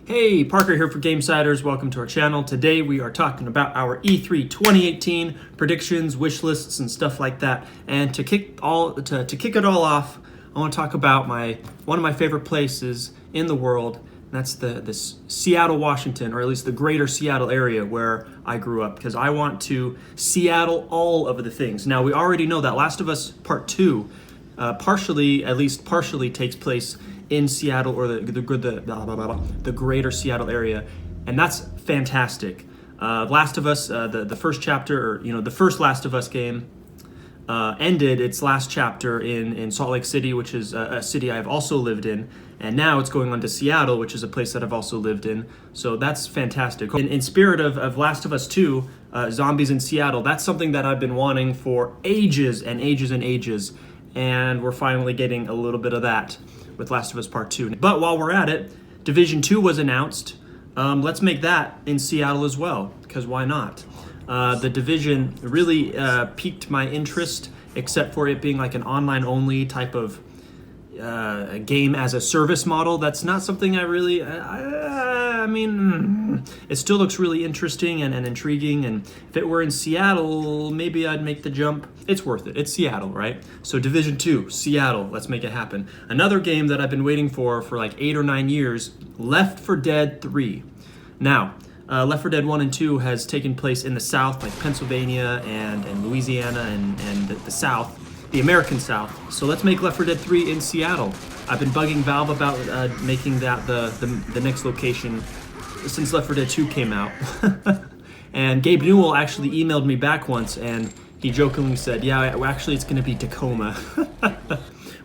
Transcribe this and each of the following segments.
Hey, Parker here for GameSiders. Welcome to our channel. Today we are talking about our E3 2018 predictions, wish lists, and stuff like that. And to kick it all off, I want to talk about one of my favorite places in the world. And that's this Seattle, Washington, or at least the greater Seattle area where I grew up, because I want to Seattle all of the things. Now, we already know that Last of Us Part 2 at least partially takes place in Seattle, or the greater Seattle area, and that's fantastic. Last of Us, the first chapter, or the first Last of Us game, ended its last chapter in Salt Lake City, which is a city I've also lived in, and now it's going on to Seattle, which is a place that I've also lived in. So that's fantastic. In spirit of Last of Us 2, Zombies in Seattle, that's something that I've been wanting for ages and ages and ages, and we're finally getting a little bit of that with Last of Us Part 2. But while we're at it, Division 2 was announced. Let's make that in Seattle as well, because why not? The Division really piqued my interest, except for it being like an online-only type of game as a service model. That's not something I really, it still looks really interesting and intriguing, and if it were in Seattle, maybe I'd make the jump. It's worth it. It's Seattle, right? So Division 2, Seattle, let's make it happen. Another game that I've been waiting for like 8 or 9 years, Left 4 Dead 3. Now, Left 4 Dead 1 and 2 has taken place in the South, like Pennsylvania and Louisiana and the South, the American South. So let's make Left 4 Dead 3 in Seattle. I've been bugging Valve about making that the next location since Left 4 Dead 2 came out. And Gabe Newell actually emailed me back once, and he jokingly said, yeah, actually it's going to be Tacoma.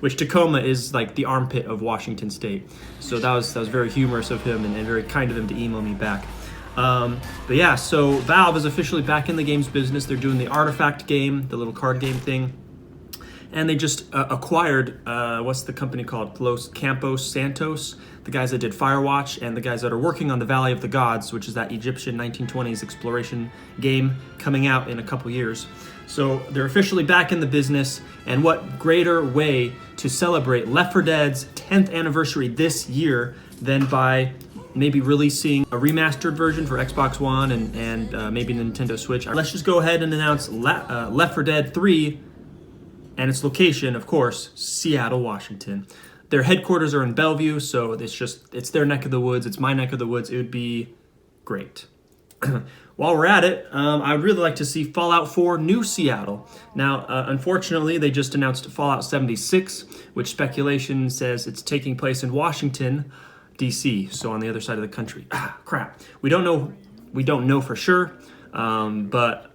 Which Tacoma is like the armpit of Washington State. So that was very humorous of him and very kind of him to email me back. But yeah, so Valve is officially back in the games business. They're doing the Artifact game, the little card game thing. And they just acquired, what's the company called? Los Campos Santos, the guys that did Firewatch, and the guys that are working on the Valley of the Gods, which is that Egyptian 1920s exploration game coming out in a couple years. So they're officially back in the business, and what greater way to celebrate Left 4 Dead's 10th anniversary this year than by maybe releasing a remastered version for Xbox One and maybe Nintendo Switch. Let's just go ahead and announce Left 4 Dead 3, and its location, of course, Seattle, Washington. Their headquarters are in Bellevue, so it's their neck of the woods. It's my neck of the woods. It would be great. While we're at it, I'd really like to see Fallout 4 New Seattle. Now, unfortunately, they just announced Fallout 76, which speculation says it's taking place in Washington, D.C., so on the other side of the country. Crap. We don't know for sure, but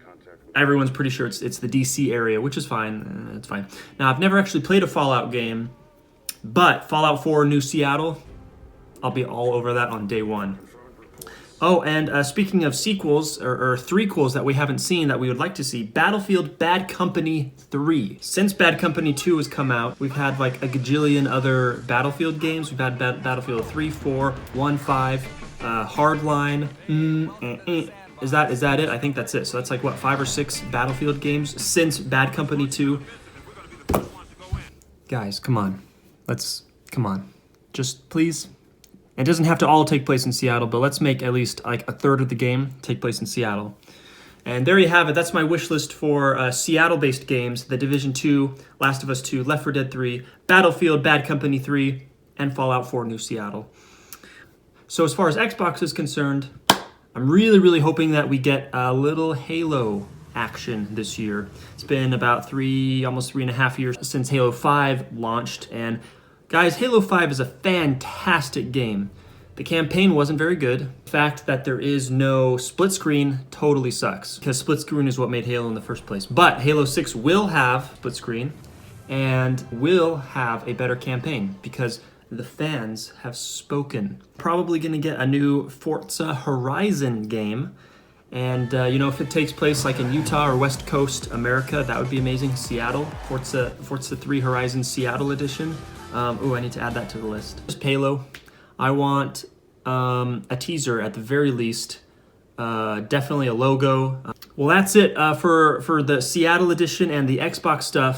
everyone's pretty sure it's the DC area, which is fine. It's fine. Now, I've never actually played a Fallout game, but Fallout 4 New Seattle, I'll be all over that on day one. Oh, and speaking of sequels, or threequels that we haven't seen that we would like to see, Battlefield Bad Company 3. Since Bad Company 2 has come out, we've had like a gajillion other Battlefield games. We've had Battlefield 3, 4, 1, 5, Hardline, Is that it? I think that's it. So that's like, what, 5 or 6 Battlefield games since Bad Company 2? Guys, come on. Come on. Just please. It doesn't have to all take place in Seattle, but let's make at least like a third of the game take place in Seattle. And there you have it. That's my wish list for Seattle-based games: The Division 2, Last of Us 2, Left 4 Dead 3, Battlefield Bad Company 3, and Fallout 4 New Seattle. So as far as Xbox is concerned, I'm really, really hoping that we get a little Halo action this year. It's been about almost 3.5 years since Halo 5 launched, and guys, Halo 5 is a fantastic game. The campaign wasn't very good. The fact that there is no split screen totally sucks, because split screen is what made Halo in the first place. But Halo 6 will have split screen and will have a better campaign, because the fans have spoken. Probably gonna get a new Forza Horizon game. And if it takes place like in Utah or West Coast America, that would be amazing. Seattle, Forza 3 Horizon Seattle Edition. I need to add that to the list. Just Halo. I want a teaser at the very least. Definitely a logo. Well, that's it for the Seattle edition and the Xbox stuff.